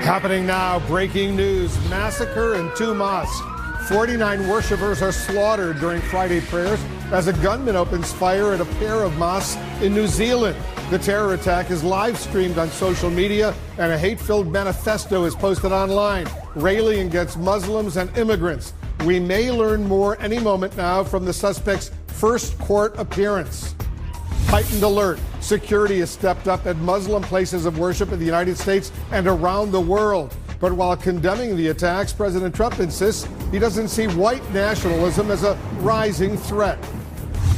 Happening now, breaking news, massacre in 2 mosques. 49 worshippers are slaughtered during Friday prayers as a gunman opens fire at a pair of mosques in New Zealand. The terror attack is live streamed on social media and a hate-filled manifesto is posted online, railing against Muslims and immigrants. We may learn more any moment now from the suspect's first court appearance. Heightened alert. Security has stepped up at Muslim places of worship in the United States and around the world. But while condemning the attacks, President Trump insists he doesn't see white nationalism as a rising threat.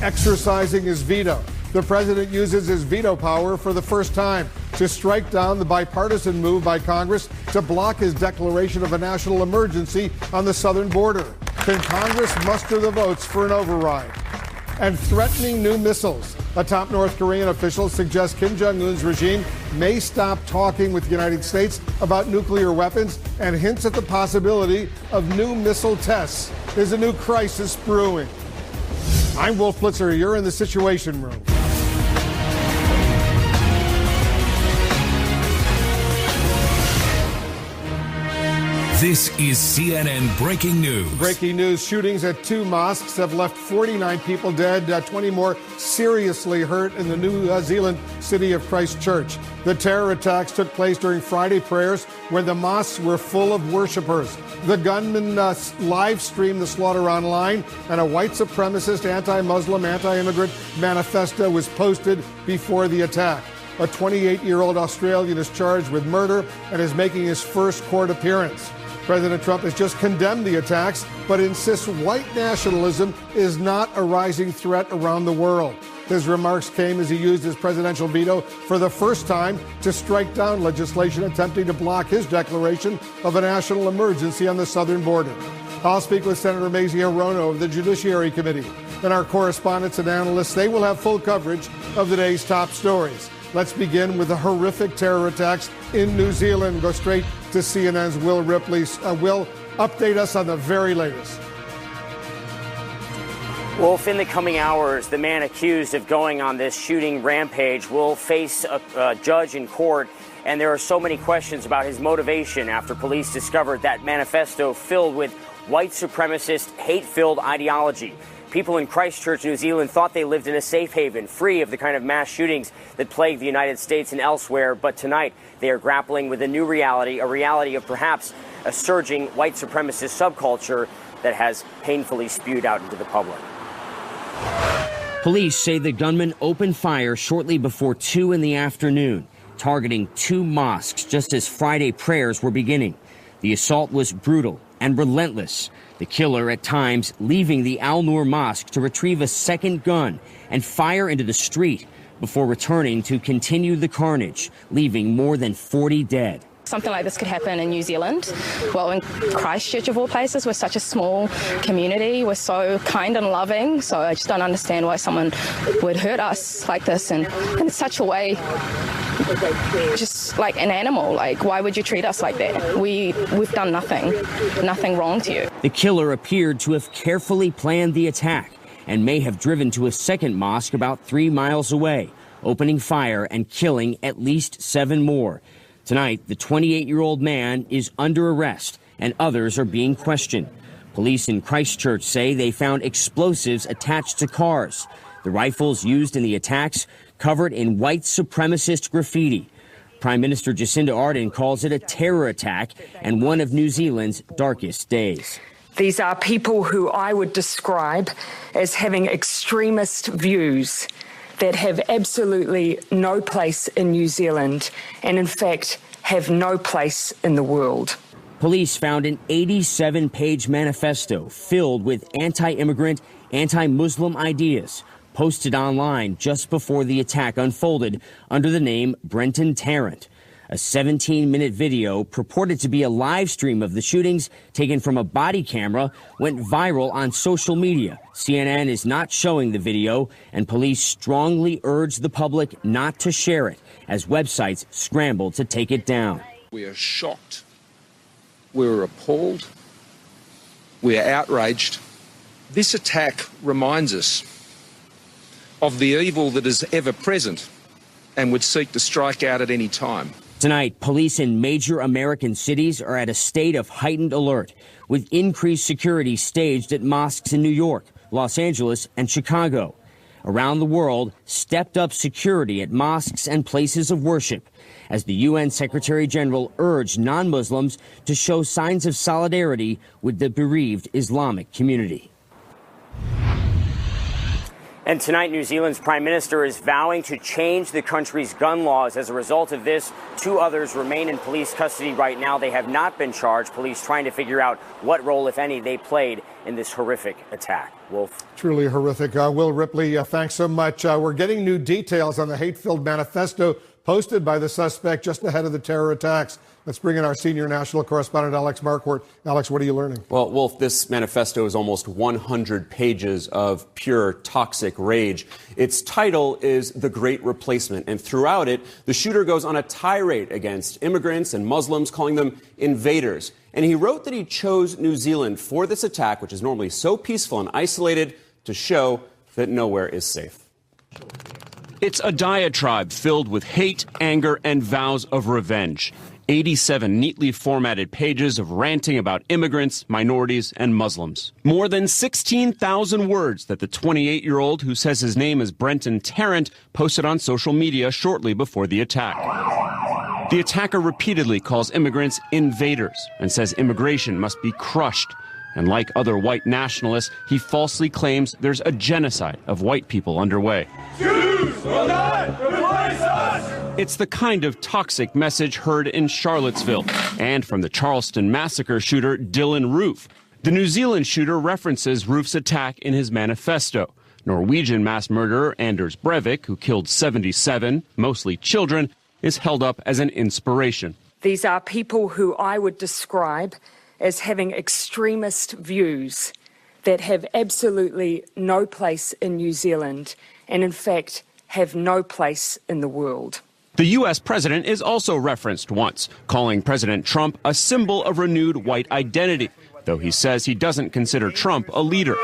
Exercising his veto. The president uses his veto power for the first time to strike down the bipartisan move by Congress to block his declaration of a national emergency on the southern border. Can Congress muster the votes for an override? And threatening new missiles. A top North Korean official suggests Kim Jong-un's regime may stop talking with the United States about nuclear weapons and hints at the possibility of new missile tests. There's a new crisis brewing. I'm Wolf Blitzer. You're in the Situation Room. This is CNN Breaking News. Breaking news. Shootings at 2 mosques have left 49 people dead, 20 more seriously hurt in the New Zealand city of Christchurch. The terror attacks took place during Friday prayers when the mosques were full of worshipers. The gunman live streamed the slaughter online, and a white supremacist, anti-Muslim, anti-immigrant manifesto was posted before the attack. A 28-year-old Australian is charged with murder and is making his first court appearance. President Trump has just condemned the attacks, but insists white nationalism is not a rising threat around the world. His remarks came as he used his presidential veto for the first time to strike down legislation attempting to block his declaration of a national emergency on the southern border. I'll speak with Senator Mazie Hirono of the Judiciary Committee and our correspondents and analysts. They will have full coverage of the day's top stories. Let's begin with the horrific terror attacks in New Zealand. Go straight to CNN's Will Ripley. Will, update us on the very latest. Wolf, in the coming hours, the man accused of going on this shooting rampage will face a judge in court, and there are so many questions about his motivation after police discovered that manifesto filled with white supremacist, hate-filled ideology. People in Christchurch, New Zealand, thought they lived in a safe haven, free of the kind of mass shootings that plague the United States and elsewhere. But tonight, they are grappling with a new reality, a reality of perhaps a surging white supremacist subculture that has painfully spewed out into the public. Police say the gunman opened fire shortly before 2 in the afternoon, targeting 2 mosques just as Friday prayers were beginning. The assault was brutal and relentless. The killer at times leaving the Al Noor Mosque to retrieve a second gun and fire into the street before returning to continue the carnage, leaving more than 40 dead. Something like this could happen in New Zealand. Well, in Christchurch, of all places, we're such a small community. We're so kind and loving. So I just don't understand why someone would hurt us like this and in such a way, just like an animal. Like, why would you treat us like that? We've done nothing wrong to you. The killer appeared to have carefully planned the attack and may have driven to a second mosque about 3 miles away, opening fire and killing at least 7 more. Tonight, the 28-year-old man is under arrest and others are being questioned. Police in Christchurch say they found explosives attached to cars. The rifles used in the attacks covered in white supremacist graffiti. Prime Minister Jacinda Ardern calls it a terror attack and one of New Zealand's darkest days. These are people who I would describe as having extremist views that have absolutely no place in New Zealand and, in fact, have no place in the world. Police found an 87-page manifesto filled with anti-immigrant, anti-Muslim ideas, posted online just before the attack unfolded under the name Brenton Tarrant. A 17-minute video purported to be a live stream of the shootings taken from a body camera went viral on social media. CNN is not showing the video, and police strongly urge the public not to share it as websites scramble to take it down. We are shocked. We're appalled. We're outraged. This attack reminds us of the evil that is ever present and would seek to strike out at any time. Tonight, police in major American cities are at a state of heightened alert, with increased security staged at mosques in New York, Los Angeles, and Chicago. Around the world, stepped up security at mosques and places of worship, as the UN Secretary General urged non-Muslims to show signs of solidarity with the bereaved Islamic community. And tonight, New Zealand's Prime Minister is vowing to change the country's gun laws. As a result of this, 2 others remain in police custody right now. They have not been charged. Police trying to figure out what role, if any, they played in this horrific attack. Wolf. Truly horrific. Will Ripley, thanks so much. We're getting new details on the hate-filled manifesto posted by the suspect just ahead of the terror attacks. Let's bring in our senior national correspondent, Alex Marquardt. Alex, what are you learning? Well, Wolf, this manifesto is almost 100 pages of pure toxic rage. Its title is The Great Replacement, and throughout it, the shooter goes on a tirade against immigrants and Muslims, calling them invaders. And he wrote that he chose New Zealand for this attack, which is normally so peaceful and isolated, to show that nowhere is safe. It's a diatribe filled with hate, anger, and vows of revenge. 87 neatly formatted pages of ranting about immigrants, minorities, and Muslims. More than 16,000 words that the 28-year-old who says his name is Brenton Tarrant posted on social media shortly before the attack. The attacker repeatedly calls immigrants invaders and says immigration must be crushed. And like other white nationalists, he falsely claims there's a genocide of white people underway. Jews will not replace us! It's the kind of toxic message heard in Charlottesville and from the Charleston massacre shooter Dylan Roof. The New Zealand shooter references Roof's attack in his manifesto. Norwegian mass murderer Anders Breivik, who killed 77, mostly children, is held up as an inspiration. These are people who I would describe as having extremist views that have absolutely no place in New Zealand and, in fact, have no place in the world. The U.S. president is also referenced once, calling President Trump a symbol of renewed white identity, though he says he doesn't consider Trump a leader.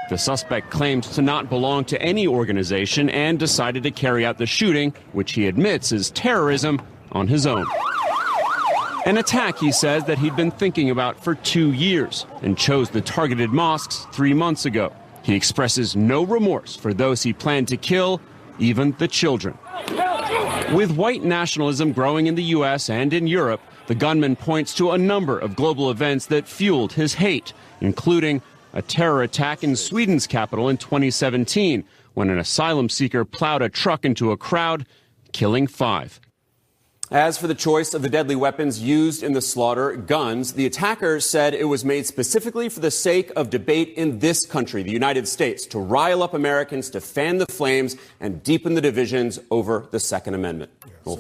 The suspect claimed to not belong to any organization and decided to carry out the shooting, which he admits is terrorism, on his own. An attack, he says, that he'd been thinking about for 2 years and chose the targeted mosques 3 months ago. He expresses no remorse for those he planned to kill, even the children. With white nationalism growing in the U.S. and in Europe, the gunman points to a number of global events that fueled his hate, including a terror attack in Sweden's capital in 2017, when an asylum seeker plowed a truck into a crowd, killing 5. As for the choice of the deadly weapons used in the slaughter, guns, the attacker said it was made specifically for the sake of debate in this country, the United States, to rile up Americans, to fan the flames, and deepen the divisions over the Second Amendment. Yeah,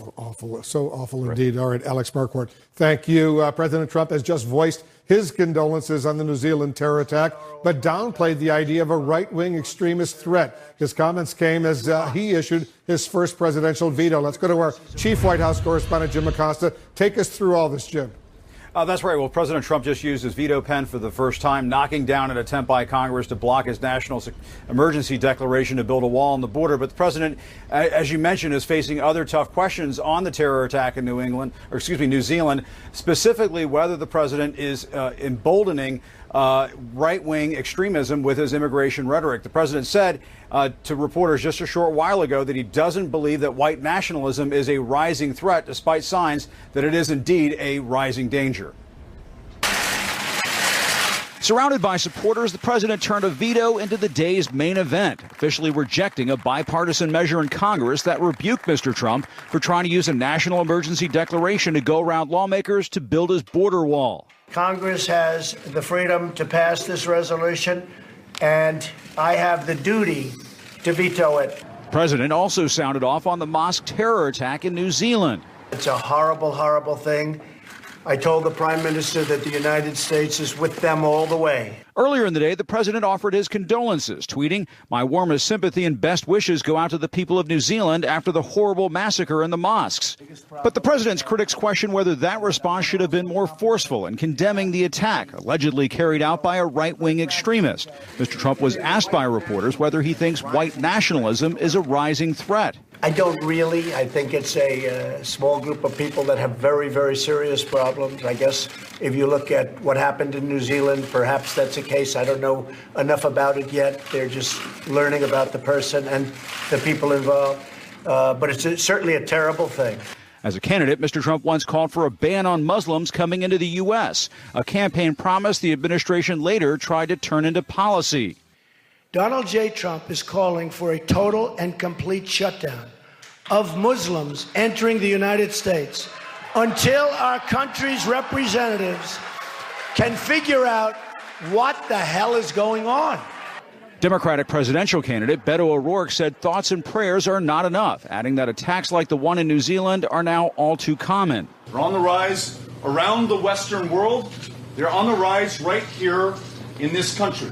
so awful indeed. All right, Alex Marquardt, thank you. President Trump has just voiced his condolences on the New Zealand terror attack, but downplayed the idea of a right-wing extremist threat. His comments came as he issued his first presidential veto. Let's go to our chief White House correspondent, Jim Acosta. Take us through all this, Jim. That's right. Well, President Trump just used his veto pen for the first time, knocking down an attempt by Congress to block his national emergency declaration to build a wall on the border. But the president, as you mentioned, is facing other tough questions on the terror attack in New Zealand, specifically whether the president is emboldening right-wing extremism with his immigration rhetoric. The president said to reporters just a short while ago that he doesn't believe that white nationalism is a rising threat, despite signs that it is indeed a rising danger. Surrounded by supporters, the president turned a veto into the day's main event, officially rejecting a bipartisan measure in Congress that rebuked Mr. Trump for trying to use a national emergency declaration to go around lawmakers to build his border wall. Congress has the freedom to pass this resolution, and I have the duty to veto it. The president also sounded off on the mosque terror attack in New Zealand. It's a horrible, horrible thing. I told the Prime Minister that the United States is with them all the way. Earlier in the day, the president offered his condolences, tweeting, "My warmest sympathy and best wishes go out to the people of New Zealand after the horrible massacre in the mosques." But the president's critics question whether that response should have been more forceful in condemning the attack, allegedly carried out by a right-wing extremist. Mr. Trump was asked by reporters whether he thinks white nationalism is a rising threat. I don't really. I think it's a small group of people that have very, very serious problems. I guess if you look at what happened in New Zealand, perhaps that's a case. I don't know enough about it yet. They're just learning about the person and the people involved. But it's certainly a terrible thing. As a candidate, Mr. Trump once called for a ban on Muslims coming into the U.S., a campaign promise the administration later tried to turn into policy. Donald J. Trump is calling for a total and complete shutdown of Muslims entering the United States until our country's representatives can figure out what the hell is going on. Democratic presidential candidate Beto O'Rourke said thoughts and prayers are not enough, adding that attacks like the one in New Zealand are now all too common. They're on the rise around the Western world. They're on the rise right here in this country.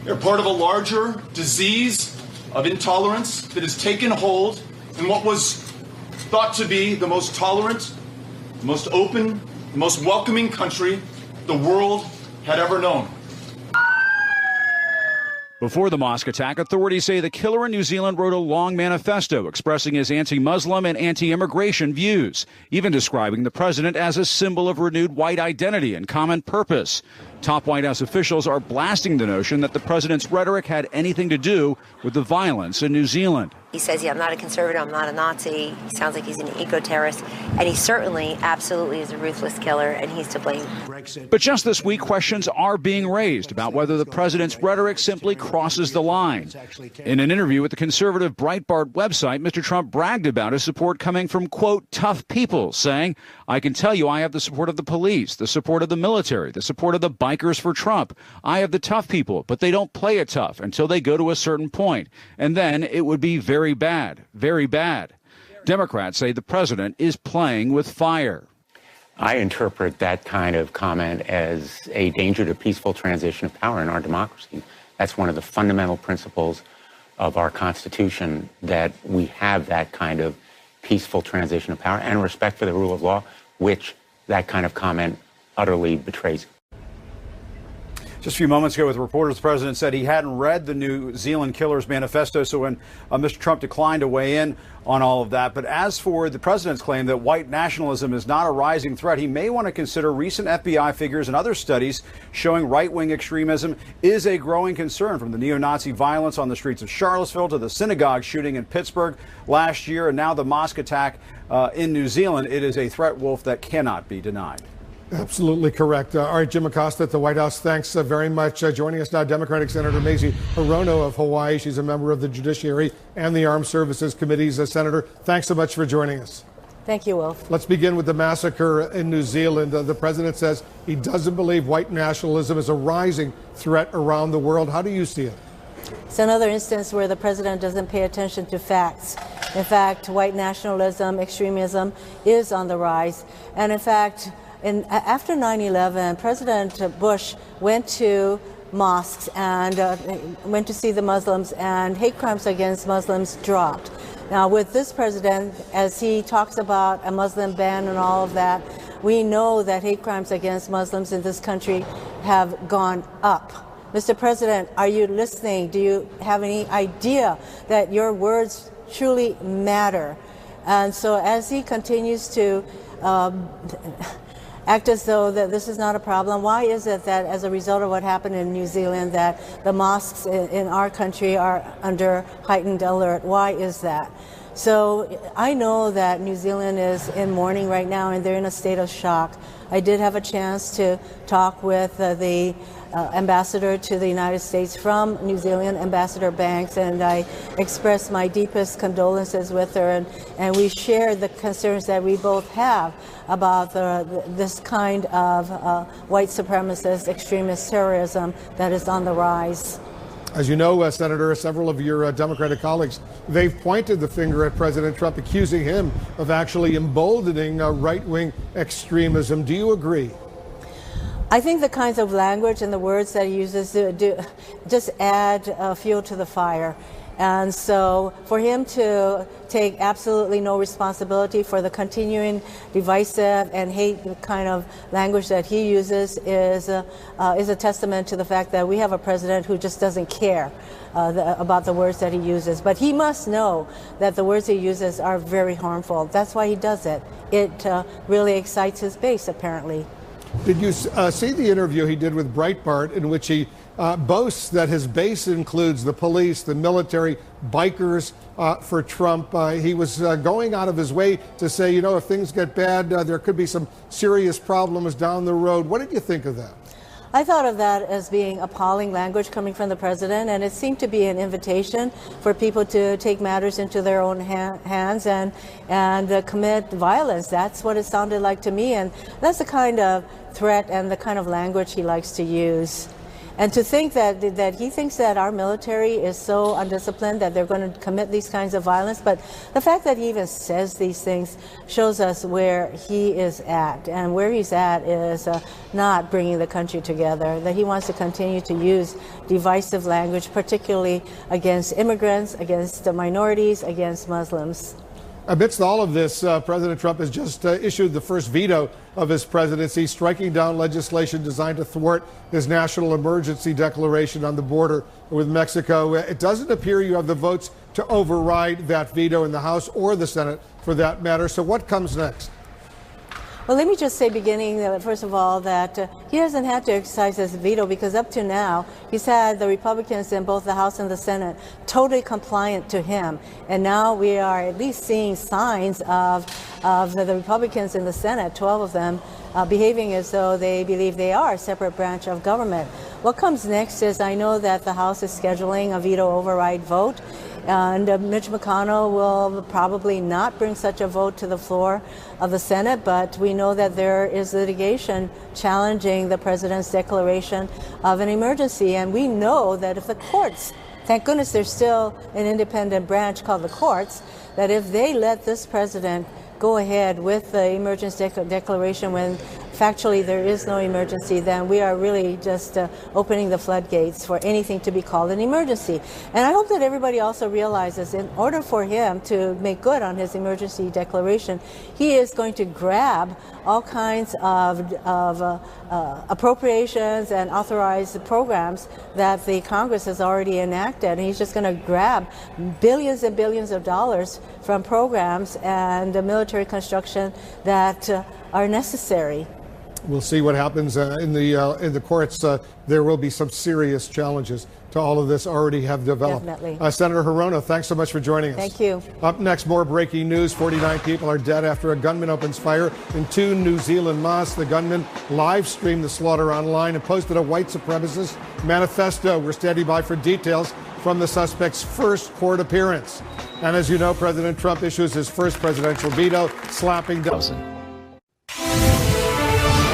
They're part of a larger disease of intolerance that has taken hold in what was thought to be the most tolerant, the most open, the most welcoming country the world had ever known. Before the mosque attack, authorities say the killer in New Zealand wrote a long manifesto expressing his anti-Muslim and anti-immigration views, even describing the president as a symbol of renewed white identity and common purpose. Top White House officials are blasting the notion that the president's rhetoric had anything to do with the violence in New Zealand. He says, I'm not a conservative, I'm not a Nazi. He sounds like he's an eco-terrorist. And he certainly, absolutely is a ruthless killer, and he's to blame. But just this week, questions are being raised about whether the president's rhetoric simply crosses the line. In an interview with the conservative Breitbart website, Mr. Trump bragged about his support coming from, quote, tough people, saying, I can tell you I have the support of the police, the support of the military, the support of the bikers for Trump. I have the tough people, but they don't play it tough until they go to a certain point. And then it would be very bad, very bad. Democrats say the president is playing with fire. I interpret that kind of comment as a danger to peaceful transition of power in our democracy. That's one of the fundamental principles of our Constitution, that we have that kind of peaceful transition of power and respect for the rule of law, which that kind of comment utterly betrays. Just a few moments ago with reporters, the president said he hadn't read the New Zealand killer's manifesto, so when Mr. Trump declined to weigh in on all of that. But as for the president's claim that white nationalism is not a rising threat, he may want to consider recent FBI figures and other studies showing right-wing extremism is a growing concern, from the neo-Nazi violence on the streets of Charlottesville to the synagogue shooting in Pittsburgh last year and now the mosque attack in New Zealand. It is a threat, Wolf, that cannot be denied. Absolutely correct. All right, Jim Acosta at the White House, thanks very much. Joining us now, Democratic Senator Mazie Hirono of Hawaii. She's a member of the Judiciary and the Armed Services Committees. Senator, thanks so much for joining us. Thank you, Wolf. Let's begin with the massacre in New Zealand. The president says he doesn't believe white nationalism is a rising threat around the world. How do you see it? It's another instance where the president doesn't pay attention to facts. In fact, white nationalism, extremism is on the rise. And in fact, after 9/11, President Bush went to mosques and went to see the Muslims, and hate crimes against Muslims dropped. Now, with this president, as he talks about a Muslim ban and all of that, we know that hate crimes against Muslims in this country have gone up. Mr. President, are you listening? Do you have any idea that your words truly matter? And so as he continues to act as though that this is not a problem, why is it that as a result of what happened in New Zealand that the mosques in our country are under heightened alert? Why is that? So I know that New Zealand is in mourning right now and they're in a state of shock. I did have a chance to talk with the ambassador to the United States from New Zealand, Ambassador Banks, and I expressed my deepest condolences with her, and we shared the concerns that we both have about this kind of white supremacist extremist terrorism that is on the rise. As you know, Senator, several of your Democratic colleagues, they've pointed the finger at President Trump, accusing him of actually emboldening right-wing extremism. Do you agree? I think the kinds of language and the words that he uses do just add fuel to the fire. And so for him to take absolutely no responsibility for the continuing divisive and hate kind of language that he uses is a testament to the fact that we have a president who just doesn't care about the words that he uses. But he must know that the words he uses are very harmful. That's why he does it. It really excites his base, apparently. Did you see the interview he did with Breitbart in which he boasts that his base includes the police, the military, bikers for Trump? He was going out of his way to say, you know, if things get bad, there could be some serious problems down the road. What did you think of that? I thought of that as being appalling language coming from the president, and it seemed to be an invitation for people to take matters into their own hands and commit violence. That's what it sounded like to me, and that's the kind of threat and the kind of language he likes to use. And to think that he thinks that our military is so undisciplined that they're going to commit these kinds of violence. But the fact that he even says these things shows us where he is at. And where he's at is not bringing the country together, that he wants to continue to use divisive language, particularly against immigrants, against the minorities, against Muslims. Amidst all of this, President Trump has just issued the first veto of his presidency, striking down legislation designed to thwart his national emergency declaration on the border with Mexico. It doesn't appear you have the votes to override that veto in the House or the Senate, for that matter. So what comes next? Well, let me just say, first of all, that he hasn't had to exercise his veto because up to now, he's had the Republicans in both the House and the Senate totally compliant to him. And now we are at least seeing signs of the Republicans in the Senate, 12 of them, behaving as though they believe they are a separate branch of government. What comes next is I know that the House is scheduling a veto override vote. And Mitch McConnell will probably not bring such a vote to the floor of the Senate, but we know that there is litigation challenging the president's declaration of an emergency. And we know that if the courts, thank goodness there's still an independent branch called the courts, that if they let this president go ahead with the emergency declaration when factually there is no emergency, then we are really just opening the floodgates for anything to be called an emergency. And I hope that everybody also realizes in order for him to make good on his emergency declaration, he is going to grab all kinds of appropriations and authorized programs that the Congress has already enacted. And he's just going to grab billions and billions of dollars from programs and military construction that are necessary. We'll see what happens in the courts. There will be some serious challenges to all of this already have developed. Definitely. Senator Hirono, thanks so much for joining us. Thank you. Up next, more breaking news. 49 people are dead after a gunman opens fire in 2 New Zealand mosques. The gunman live streamed the slaughter online and posted a white supremacist manifesto. We're standing by for details from the suspect's first court appearance. And as you know, President Trump issues his first presidential veto, slapping down.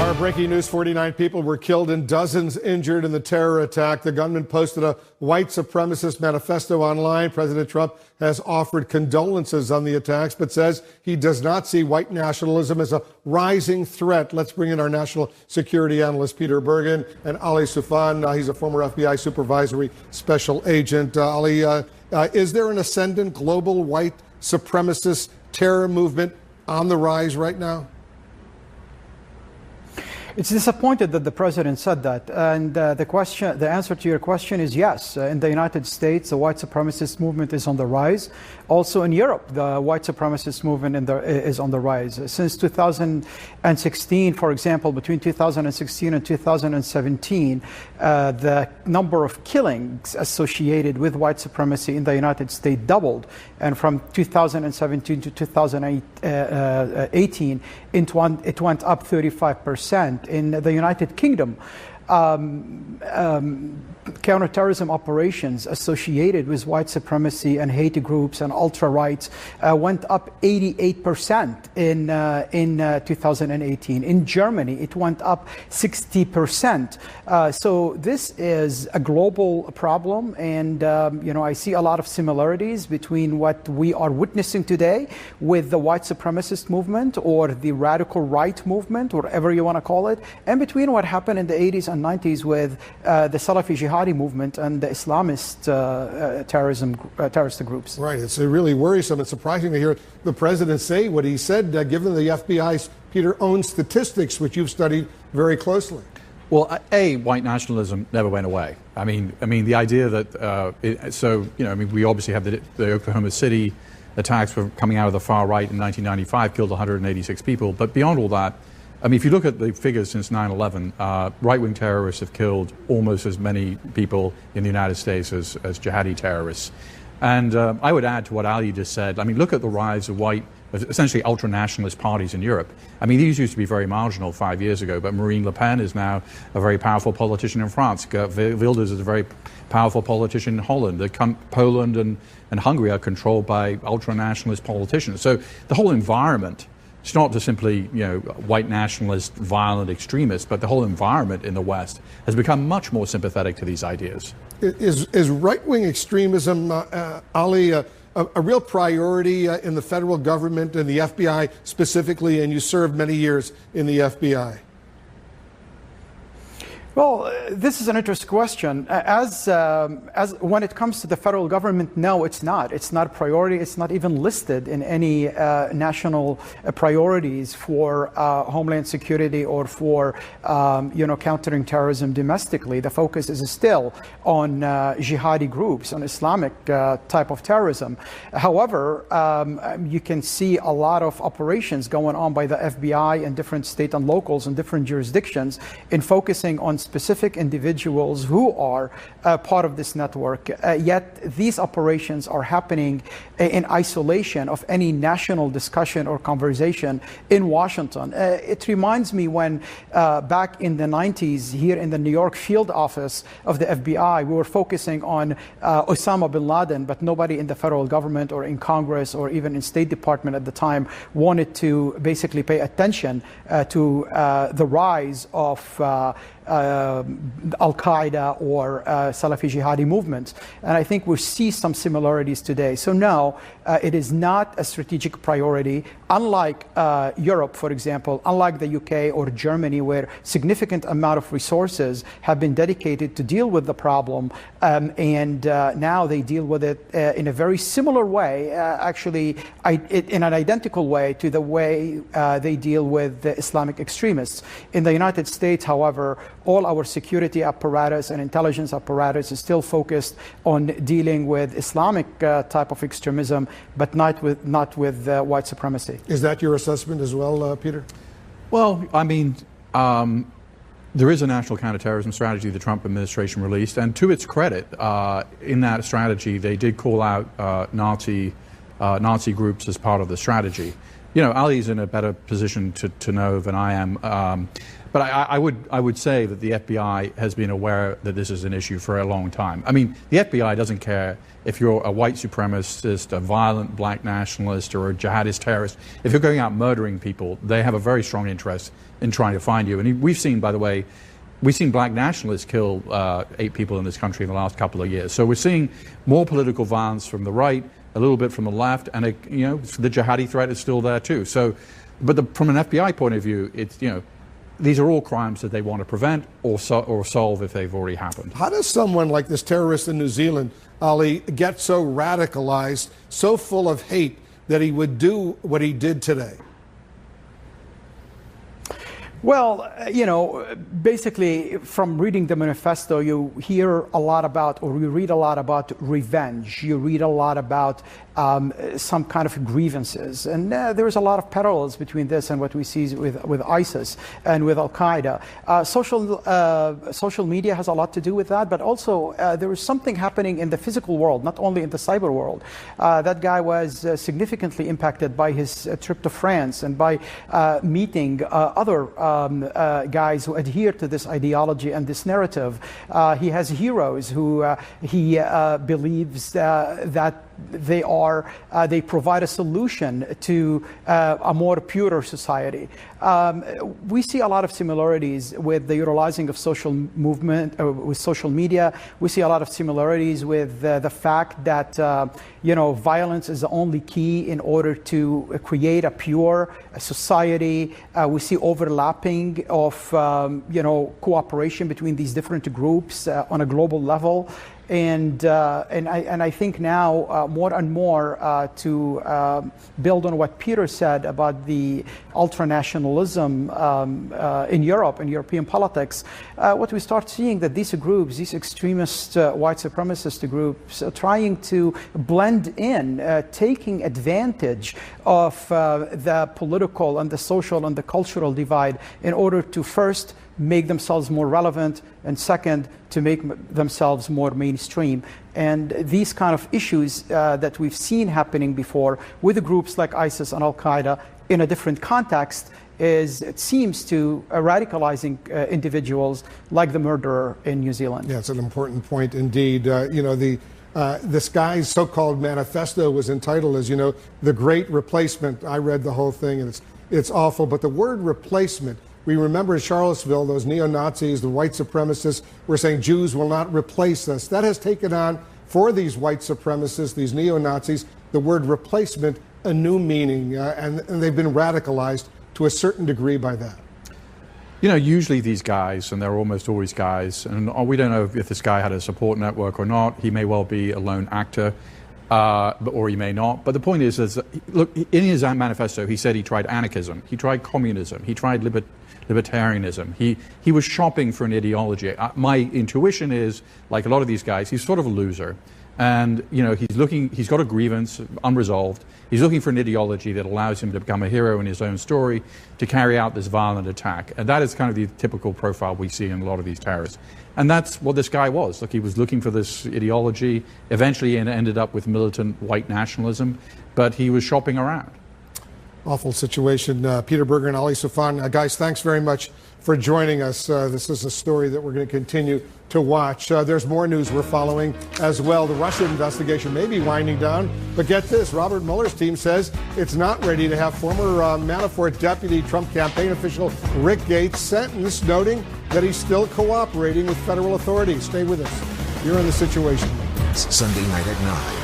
Our breaking news, 49 people were killed and dozens injured in the terror attack. The gunman posted a white supremacist manifesto online. President Trump has offered condolences on the attacks, but says he does not see white nationalism as a rising threat. Let's bring in our national security analyst, Peter Bergen, and Ali Soufan. He's a former FBI supervisory special agent. Ali, is there an ascendant global white supremacist terror movement on the rise right now? It's disappointed that the president said that, and the answer to your question is yes. In the United States, the white supremacist movement is on the rise. Also in Europe, the white supremacist movement is on the rise. Since 2016, for example, between 2016 and 2017, the number of killings associated with white supremacy in the United States doubled, and from 2017 to 2018, it went up 35%. In the United Kingdom, counterterrorism operations associated with white supremacy and hate groups and ultra-rights went up 88% in 2018. In Germany, it went up 60%. So this is a global problem, and I see a lot of similarities between what we are witnessing today with the white supremacist movement or the radical right movement, whatever you want to call it, and between what happened in the 80s and and 90s with the Salafi jihadi movement and the Islamist terrorist groups. Right. It's really worrisome. It's surprising to hear the president say what he said, given the FBI's, Peter, own statistics, which you've studied very closely. Well, white nationalism never went away. I mean, the idea that we obviously have the Oklahoma City attacks were coming out of the far right in 1995, killed 186 people. But beyond all that, I mean, if you look at the figures since 9/11, right-wing terrorists have killed almost as many people in the United States as jihadi terrorists. And I would add to what Ali just said. I mean, look at the rise of essentially ultra-nationalist parties in Europe. I mean, these used to be very marginal 5 years ago, but Marine Le Pen is now a very powerful politician in France. Geert Wilders is a very powerful politician in Holland. Poland and Hungary are controlled by ultra-nationalist politicians. So the whole environment, it's not just simply, white nationalist, violent extremists, but the whole environment in the West has become much more sympathetic to these ideas. Is right-wing extremism, Ali, a real priority in the federal government and the FBI specifically, and you served many years in the FBI? Well, this is an interesting question. As when it comes to the federal government, no, it's not. It's not a priority. It's not even listed in any national priorities for homeland security or for countering terrorism domestically. The focus is still on jihadi groups, on Islamic type of terrorism. However, you can see a lot of operations going on by the FBI in different state and locals and different jurisdictions in focusing on specific individuals who are part of this network, yet these operations are happening in isolation of any national discussion or conversation in Washington. It reminds me when back in the 90s here in the New York field office of the FBI, we were focusing on Osama bin Laden, but nobody in the federal government or in Congress or even in State Department at the time wanted to basically pay attention to the rise of Al-Qaeda or Salafi jihadi movements. And I think we see some similarities today. So no, it is not a strategic priority, unlike Europe, for example, unlike the UK or Germany, where significant amount of resources have been dedicated to deal with the problem. And now they deal with it in a very similar way, actually in an identical way to the way they deal with the Islamic extremists. In the United States, however, all our security apparatus and intelligence apparatus is still focused on dealing with Islamic type of extremism, but not with white supremacy. Is that your assessment as well, Peter? Well, I mean, there is a national counterterrorism strategy the Trump administration released, and to its credit, in that strategy, they did call out Nazi groups as part of the strategy. Ali's in a better position to know than I am. But I would say that the FBI has been aware that this is an issue for a long time. I mean, the FBI doesn't care if you're a white supremacist, a violent black nationalist, or a jihadist terrorist. If you're going out murdering people, they have a very strong interest in trying to find you. And we've seen, by the way, black nationalists kill 8 people in this country in the last couple of years. So we're seeing more political violence from the right, a little bit from the left, and the jihadi threat is still there too. So, but from an FBI point of view, it's these are all crimes that they want to prevent or solve if they've already happened. How does someone like this terrorist in New Zealand, Ali, get so radicalized, so full of hate, that he would do what he did today? Well, basically from reading the manifesto, you hear a lot about, or you read a lot about revenge. You read a lot about some kind of grievances. And there's a lot of parallels between this and what we see with ISIS and with Al-Qaeda. Social media has a lot to do with that, but also there is something happening in the physical world, not only in the cyber world. That guy was significantly impacted by his trip to France and by meeting other guys who adhere to this ideology and this narrative. He has heroes who he believes that they provide a solution to a more purer society. We see a lot of similarities with the utilizing of social movement, with social media. We see a lot of similarities with the fact that violence is the only key in order to create a pure society. We see overlapping of cooperation between these different groups on a global level. And I think now more and more to build on what Peter said about the ultranationalism in Europe, in European politics, what we start seeing that these groups, these extremist white supremacist groups, are trying to blend in, taking advantage of the political and the social and the cultural divide in order to first make themselves more relevant, and second, to make themselves more mainstream. And these kind of issues that we've seen happening before with groups like ISIS and Al-Qaeda in a different context it seems to radicalizing individuals like the murderer in New Zealand. Yeah, it's an important point indeed. This guy's so-called manifesto was entitled, as you know, The Great Replacement. I read the whole thing, and it's awful. But the word replacement, we remember in Charlottesville, those neo-Nazis, the white supremacists, were saying Jews will not replace us. That has taken on, for these white supremacists, these neo-Nazis, the word replacement, a new meaning, and they've been radicalized to a certain degree by that. Usually these guys, and they're almost always guys, and we don't know if this guy had a support network or not. He may well be a lone actor, or he may not. But the point is, look, in his manifesto, he said he tried anarchism, he tried communism, he tried libertarianism. He was shopping for an ideology. My intuition is, like a lot of these guys, he's sort of a loser. And, he's got a grievance unresolved. He's looking for an ideology that allows him to become a hero in his own story, to carry out this violent attack. And that is kind of the typical profile we see in a lot of these terrorists. And that's what this guy was. Look, he was looking for this ideology. Eventually, it ended up with militant white nationalism, but he was shopping around. Awful situation. Peter Berger and Ali Soufan. Guys, thanks very much for joining us. This is a story that we're going to continue to watch. There's more news we're following as well. The Russia investigation may be winding down, but get this, Robert Mueller's team says it's not ready to have former Manafort deputy Trump campaign official Rick Gates sentenced, noting that he's still cooperating with federal authorities. Stay with us. You're in The Situation. Sunday night at 9.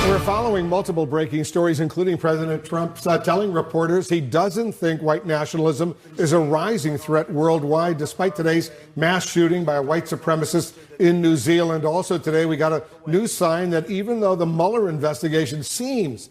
We're following multiple breaking stories, including President Trump telling reporters he doesn't think white nationalism is a rising threat worldwide, despite today's mass shooting by a white supremacist in New Zealand. Also today, we got a new sign that even though the Mueller investigation seems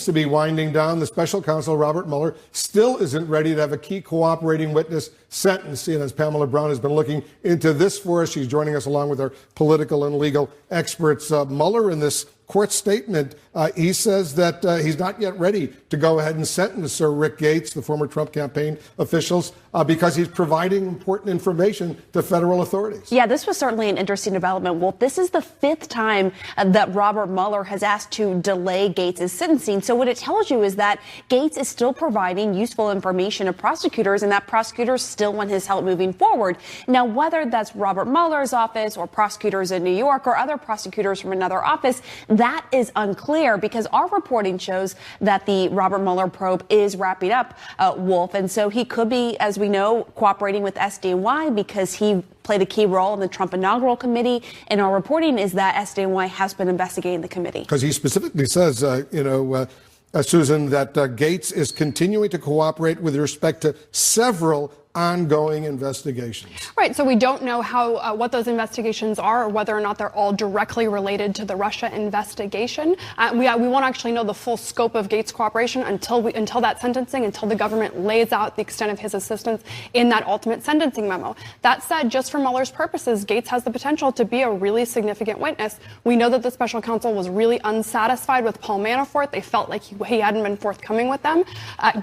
to be winding down, the special counsel Robert Mueller still isn't ready to have a key cooperating witness sentenced. And as Pamela Brown has been looking into this for us, she's joining us along with our political and legal experts. Mueller, in this court statement, he says that he's not yet ready to go ahead and sentence Sir Rick Gates, the former Trump campaign officials, because he's providing important information to federal authorities. Yeah, this was certainly an interesting development, Wolf. This is the fifth time that Robert Mueller has asked to delay Gates' sentencing. So what it tells you is that Gates is still providing useful information to prosecutors, and that prosecutors still want his help moving forward. Now, whether that's Robert Mueller's office or prosecutors in New York or other prosecutors from another office, that is unclear, because our reporting shows that the Robert Mueller probe is wrapping up, Wolf. And so he could be, as we know, cooperating with SDNY because he played a key role in the Trump inaugural committee. And our reporting is that SDNY has been investigating the committee. Because he specifically says, Susan, that Gates is continuing to cooperate with respect to several ongoing investigations. Right. So we don't know how what those investigations are, or whether or not they're all directly related to the Russia investigation. We won't actually know the full scope of Gates' cooperation until that sentencing, until the government lays out the extent of his assistance in that ultimate sentencing memo. That said, just for Mueller's purposes, Gates has the potential to be a really significant witness. We know that the special counsel was really unsatisfied with Paul Manafort. They felt like he hadn't been forthcoming with them.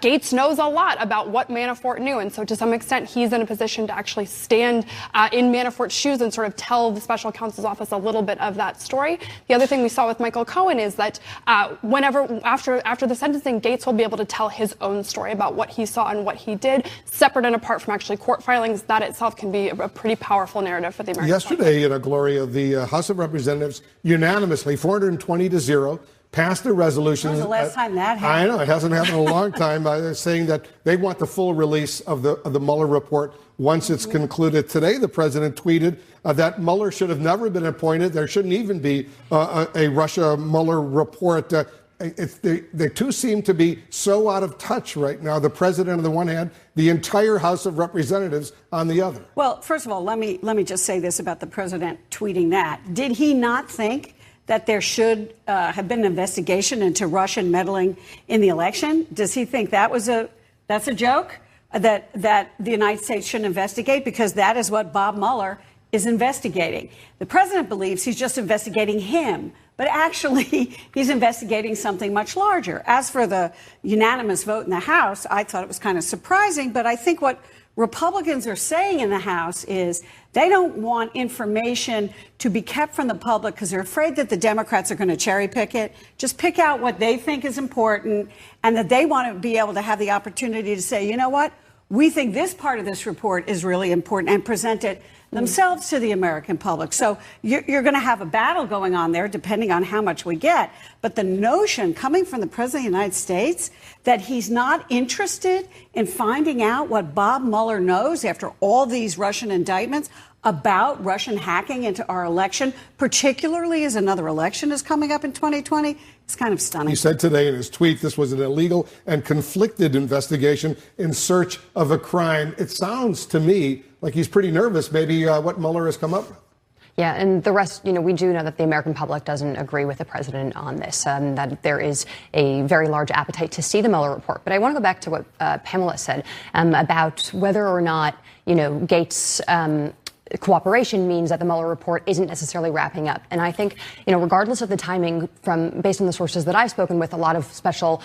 Gates knows a lot about what Manafort knew, and so to some extent, he's in a position to actually stand in Manafort's shoes and sort of tell the special counsel's office a little bit of that story. The other thing we saw with Michael Cohen is that after the sentencing, Gates will be able to tell his own story about what he saw and what he did, separate and apart from actually court filings. That itself can be a pretty powerful narrative for the American Yesterday, Gloria, the House of Representatives unanimously, 420-0, passed a resolution. When was the last time that happened? I know, it hasn't happened in a long time, saying that they want the full release of the Mueller report once it's concluded. Today, the president tweeted that Mueller should have never been appointed. There shouldn't even be a Russia-Mueller report. The two seem to be so out of touch right now. The president on the one hand, the entire House of Representatives on the other. Well, first of all, let me just say this about the president tweeting that. Did he not think that there should have been an investigation into Russian meddling in the election? Does he think that's a joke? That the United States shouldn't investigate? Because that is what Bob Mueller is investigating. The president believes he's just investigating him, but actually he's investigating something much larger. As for the unanimous vote in the House, I thought it was kind of surprising, but I think what Republicans are saying in the House is they don't want information to be kept from the public because they're afraid that the Democrats are going to cherry pick it, just pick out what they think is important, and that they want to be able to have the opportunity to say, you know what, we think this part of this report is really important, and present it themselves to the American public. So you're going to have a battle going on there, depending on how much we get. But the notion coming from the President of the United States that he's not interested in finding out what Bob Mueller knows after all these Russian indictments about Russian hacking into our election, particularly as another election is coming up in 2020, it's kind of stunning. He said today in his tweet this was an illegal and conflicted investigation in search of a crime. It sounds to me like he's pretty nervous, maybe what Mueller has come up with. Yeah, and the rest, we do know that the American public doesn't agree with the president on this, that there is a very large appetite to see the Mueller report. But I want to go back to what Pamela said about whether or not, Gates' cooperation means that the Mueller report isn't necessarily wrapping up. And I think, regardless of the timing, based on the sources that I've spoken with, a lot of special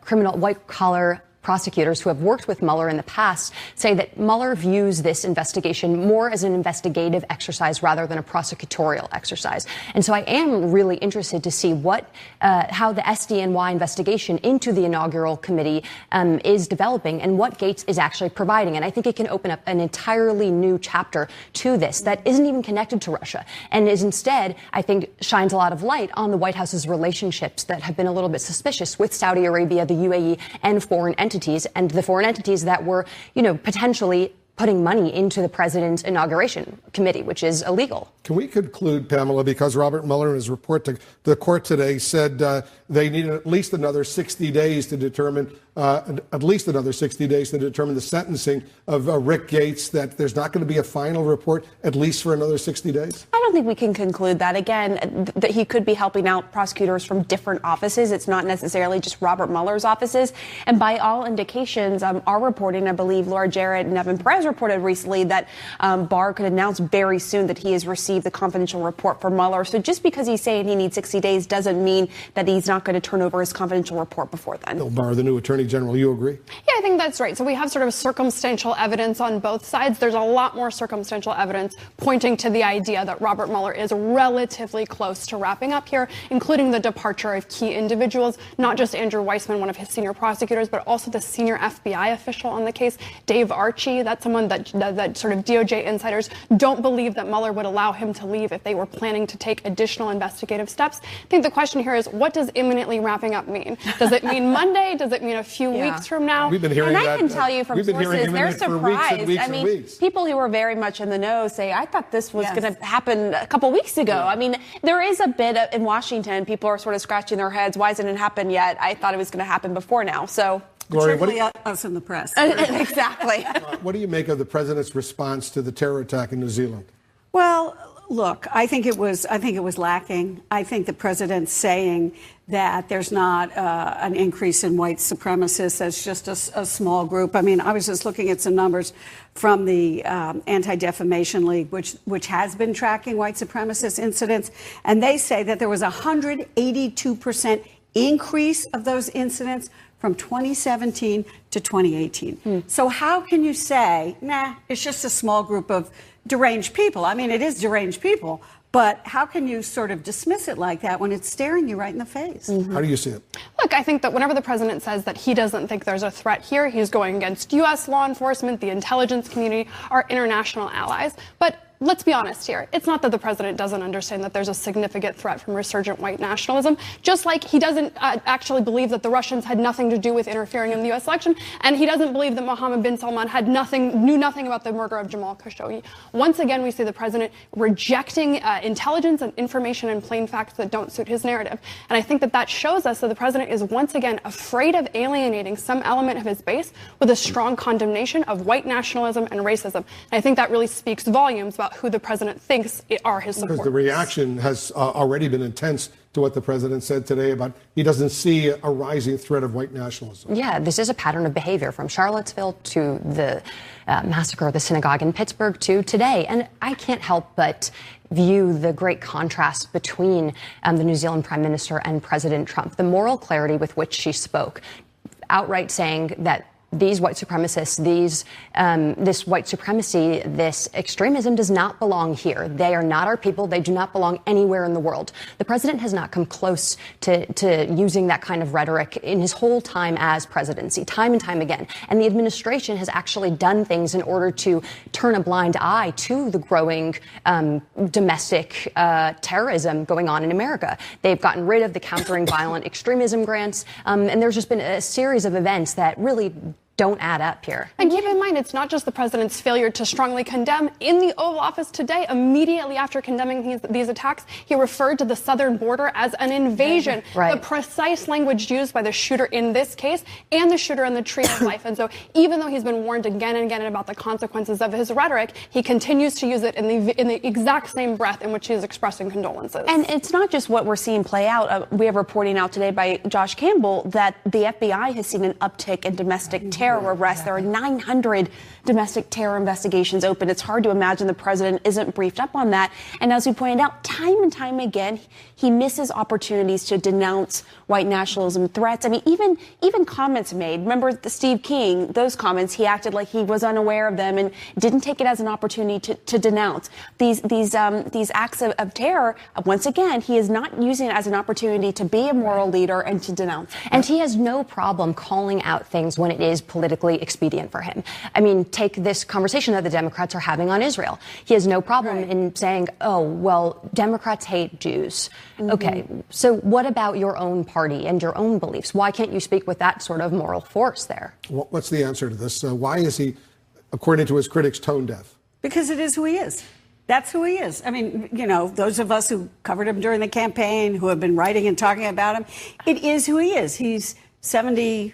criminal white-collar prosecutors who have worked with Mueller in the past say that Mueller views this investigation more as an investigative exercise rather than a prosecutorial exercise. And so I am really interested to see how the SDNY investigation into the inaugural committee is developing and what Gates is actually providing. And I think it can open up an entirely new chapter to this that isn't even connected to Russia and is instead, I think, shines a lot of light on the White House's relationships that have been a little bit suspicious with Saudi Arabia, the UAE, and foreign entities, and the foreign entities that were, potentially putting money into the president's inauguration committee, which is illegal. Can we conclude, Pamela, because Robert Mueller in his report to the court today said they need at least another 60 days to determine the sentencing of Rick Gates, that there's not going to be a final report at least for another 60 days? I don't think we can conclude that. Again, that he could be helping out prosecutors from different offices. It's not necessarily just Robert Mueller's offices. And by all indications, our reporting, I believe Laura Jarrett and Evan Perez reported recently that Barr could announce very soon that he has received the confidential report for Mueller. So just because he's saying he needs 60 days doesn't mean that he's not going to turn over his confidential report before then. Bill Barr, the new Attorney General, you agree? Yeah, I think that's right. So we have sort of circumstantial evidence on both sides. There's a lot more circumstantial evidence pointing to the idea that Robert Mueller is relatively close to wrapping up here, including the departure of key individuals, not just Andrew Weissman, one of his senior prosecutors, but also the senior FBI official on the case, Dave Archie. That's someone that sort of DOJ insiders don't believe that Mueller would allow him to leave if they were planning to take additional investigative steps. I think the question here is, what does imminently wrapping up mean? Does it mean Monday? Does it mean a few weeks from now? We've been hearing and that. I can tell you from sources, they're surprised. People who were very much in the know say, I thought this was going to happen a couple weeks ago. I mean, there is a bit in Washington, people are sort of scratching their heads. Why hasn't it happened yet? I thought it was going to happen before now. So Gloria, us in the press. Exactly. What do you make of the president's response to the terror attack in New Zealand? Well, look, I think it was lacking. I think the president saying that there's not an increase in white supremacists, that's just a small group. I mean, I was just looking at some numbers from the Anti-Defamation League, which has been tracking white supremacist incidents, and they say that there was 182% increase of those incidents from 2017 to 2018. So how can you say, nah, it's just a small group of deranged people? I mean, it is deranged people, but how can you sort of dismiss it like that when it's staring you right in the face? How do you see it? Look, I think that whenever the president says that he doesn't think there's a threat here, he's going against U.S. law enforcement, the intelligence community, our international allies. But let's be honest here. It's not that the president doesn't understand that there's a significant threat from resurgent white nationalism, just like he doesn't actually believe that the Russians had nothing to do with interfering in the U.S. election, and he doesn't believe that Mohammed bin Salman knew nothing about the murder of Jamal Khashoggi. Once again, we see the president rejecting intelligence and information and plain facts that don't suit his narrative. And I think that shows us that the president is once again afraid of alienating some element of his base with a strong condemnation of white nationalism and racism. And I think that really speaks volumes about who the president thinks are his supporters. Because the reaction has already been intense to what the president said today about he doesn't see a rising threat of white nationalism. Yeah, this is a pattern of behavior from Charlottesville to the massacre of the synagogue in Pittsburgh to today. And I can't help but view the great contrast between the New Zealand Prime Minister and President Trump. The moral clarity with which she spoke, outright saying that these white supremacists, this white supremacy, this extremism does not belong here. They are not our people. They do not belong anywhere in the world. The president has not come close to using that kind of rhetoric in his whole time as presidency, time and time again. And the administration has actually done things in order to turn a blind eye to the growing domestic terrorism going on in America. They've gotten rid of the countering violent extremism grants, and there's just been a series of events that really don't add up here. And keep in mind, it's not just the president's failure to strongly condemn. In the Oval Office today, immediately after condemning these attacks, he referred to the southern border as an invasion. Right. The precise language used by the shooter in this case and the shooter in the Tree of Life. And so even though he's been warned again and again about the consequences of his rhetoric, he continues to use it in the exact same breath in which he is expressing condolences. And it's not just what we're seeing play out. We have reporting out today by Josh Campbell that the FBI has seen an uptick in domestic terror arrests. There are 900 domestic terror investigations open. It's hard to imagine the president isn't briefed up on that. And as we pointed out, time and time again, he misses opportunities to denounce white nationalism threats. I mean, even comments made. Remember the Steve King, those comments, he acted like he was unaware of them and didn't take it as an opportunity to denounce. These acts of terror, once again, he is not using it as an opportunity to be a moral leader and to denounce. And he has no problem calling out things when it is politically expedient for him. I mean, take this conversation that the Democrats are having on Israel. He has no problem in saying, oh, well, Democrats hate Jews. Okay, so what about your own party and your own beliefs? Why can't you speak with that sort of moral force there? What's the answer to this? Why is he, according to his critics, tone deaf? Because it is who he is. That's who he is. I mean, you know, those of us who covered him during the campaign, who have been writing and talking about him, it is who he is. He's 70